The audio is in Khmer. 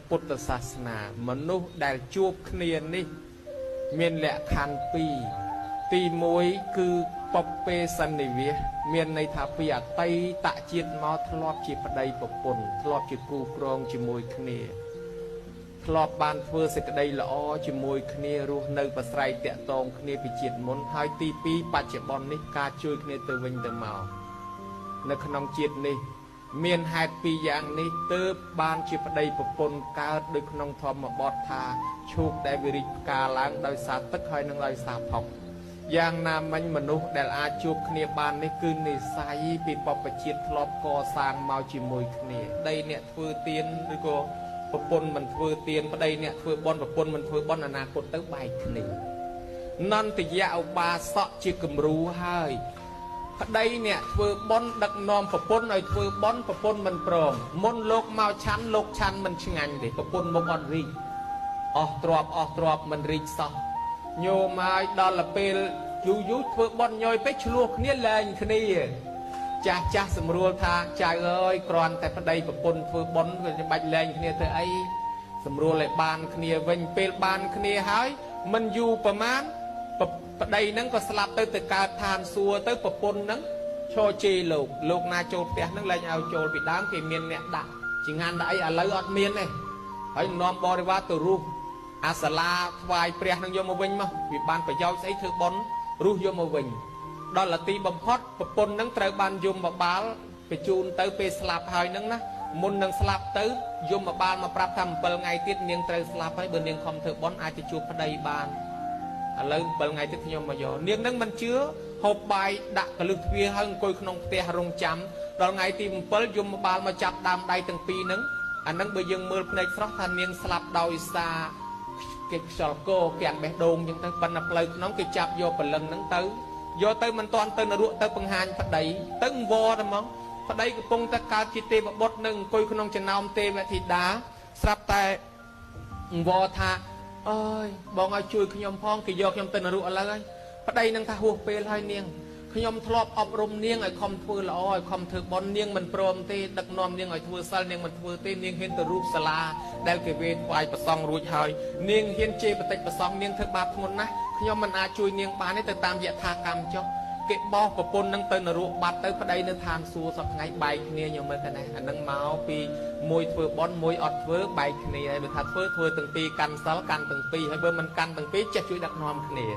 ពុទ្ធសាសនាមនុស្សដែលជួបគ្នានេះមានលក្ខខណ្ឌពីរទី1គឺបពេសន្និវាសមានន័យថាពីអតីតជាតិមកធ្លាប់ជាប្តីប្រពន្ធធ្លាប់ជាគូក្រងជាមួយគ្នាធ្លាប់បានធ្វើសេចក្តីល្អជាមួយគ្នារស់នៅប្រស្រ័យតាក់ទងគ្នាពីជាតិមុនហើយទី2បច្ចុប្បន្ននេះការជួយគ្នាទៅវិញទៅមកនៅក្នុងជាតិនេះមានហេតុពីរយ៉ាងនេះទើបបានជាប្តីប្រពន្ធកើតដោយក្នុងធម្មបទថាឈូកដែលវិរិយផ្កាឡើងដោយសារទឹកហើយនឹងដោយសារផុកយ៉ាងណាមិញមនុស្សដែលអាចជួបគ្នាបាននេះគឺនិស្ស័យពីបព្វជិតធ្លាប់កសាងមកជាមួយគ្នាប្តីអ្នកធ្វើទានឬក៏ប្រពន្ធមិនធ្វើទានប្តីអ្នកធ្វើបុណ្យប្រពន្ធមិនធ្វើបុណ្យអនាគតទៅបែកគ្នានន្តយៈឧបាសកជាគំរូហើយប្តីអ្នកធ្វើបុណ្យដឹកនាំប្រពន្ធឲ្យធ្វើបុណ្យប្រពន្ធមិនព្រមមុនលោកមកឆាន់លោកឆាន់មិនឆ្ងាញ់ទេប្រពន្ធមកអត់រីកអស់ទ្របមិនរីកសោះញោមឲ្យដល់ពេលយូរធ្វើបុណ្យញយពេកឆ្លោះគ្នាលែងគ្នាចាស់សម្រួលថាចៅអើយគ្រាន់តែប្តីប្រពន្ធធ្វើបុណ្យវាបាច់លែងគ្នាទៅអីសម្រួលឲ្យបានគ្នាវិញពេលបានគ្នាហើយមិនយូរប្រមាណប្តីហ្នឹងក៏ស្លាប់ទៅកើតឋានសួគ៌ទៅប្រពន្ធហ្នឹងឈរជេរលោកណាចូលផ្ទះហ្នឹងលែងឲ្យចូលពីដើមគេមានអ្នកដាក់ចង្ហាន់ដាក់អីឥឡូវអត់មានទេហើយនាំបរិវារទៅរុះអាសាឡាថ្វាយព្រះនឹងយកមកវិញមកវាបានប្រយោជន៍ស្អីធ្វើបុណ្យរុះយកមកវិញដល់លាទីបំផុតប្រពន្ធហ្នឹងត្រូវបានយមបាលបញ្ជូនទៅពេលស្លាប់ហើយហ្នឹងណាមុននឹងស្លាប់ទៅយមបាលមកប្រាប់ថា7ថ្ងៃទៀតនាងត្រូវស្លាប់ហើយបើនាងខំធ្វើបុណ្យអាចទៅជួបប្តីបានឥឡូវ7ថ្ងៃទៀតខ្ញុំមកយកនាងហ្នឹងមិនជឿហូបបាយដាក់កលឹះទ្វារហើយអង្គុយក្នុងផ្ទះរងចាំដល់ថ្ងៃទី7យមបាលមកចាប់ដើមដៃទាំងពីរហ្នឹងអាហ្នឹងបើយើងមើលភ្នែកស្រស់ថានាងស្លាប់ដោយសារគេខ្យល់កោគេអានបេះដូងអញ្ចឹងទៅប៉ុន្តែផ្លូវក្នុងគេចាប់យកព្រលឹងហ្នឹងទៅយកទៅមិនតាន់ទៅនរកទៅបង្ហាញប្តីទៅអង្វរតែហ្មងប្តីកំពុងតែកើតជាទេវបុត្រនឹងអង្គុយក្នុងចំណោមទេវធីតាស្រាប់តែអង្វរថាអើយបងឲ្យជួយខ្ញុំផងគេយកខ្ញុំទៅនរកឥឡូវហើយប្តីនឹងថាហួសពេលហើយនាងខ្ញុំធ្លាប់អប់រំនាងឲ្យខំធ្វើល្អឲ្យខំធ្វើបុណ្យនាងមិនព្រមទេដឹកនាំនាងឲ្យធ្វើសិលនាងមិនធ្វើទេនាងហ៊ានទៅរូបសាលាដែលគេវេថ្វាយប្រសង់រួចហើយនាងហ៊ានជេរបតិចប្រសង់នាងធ្វើបាបធ្ងន់ណាស់ខ្ញុំមិនអាចជួយនាងបានទេទៅតាមយថាកម្មចុះគេបោះប្រពន្ធនឹងទៅនរកបាត់ទៅប្តីនៅឋានសួគ៌សប្ថ្ងៃបែកគ្នាខ្ញុំមើលទៅណាអានឹងមកពីមួយធ្វើបុណ្យមួយអត់ធ្វើបែកគ្នាហើយបើថាធ្វើទាំងពីរកាន់សិលកាន់ទាំងពីរហើយបើមិនកាន់ទាំងពីរចេះជួយដឹកនាំគ្នា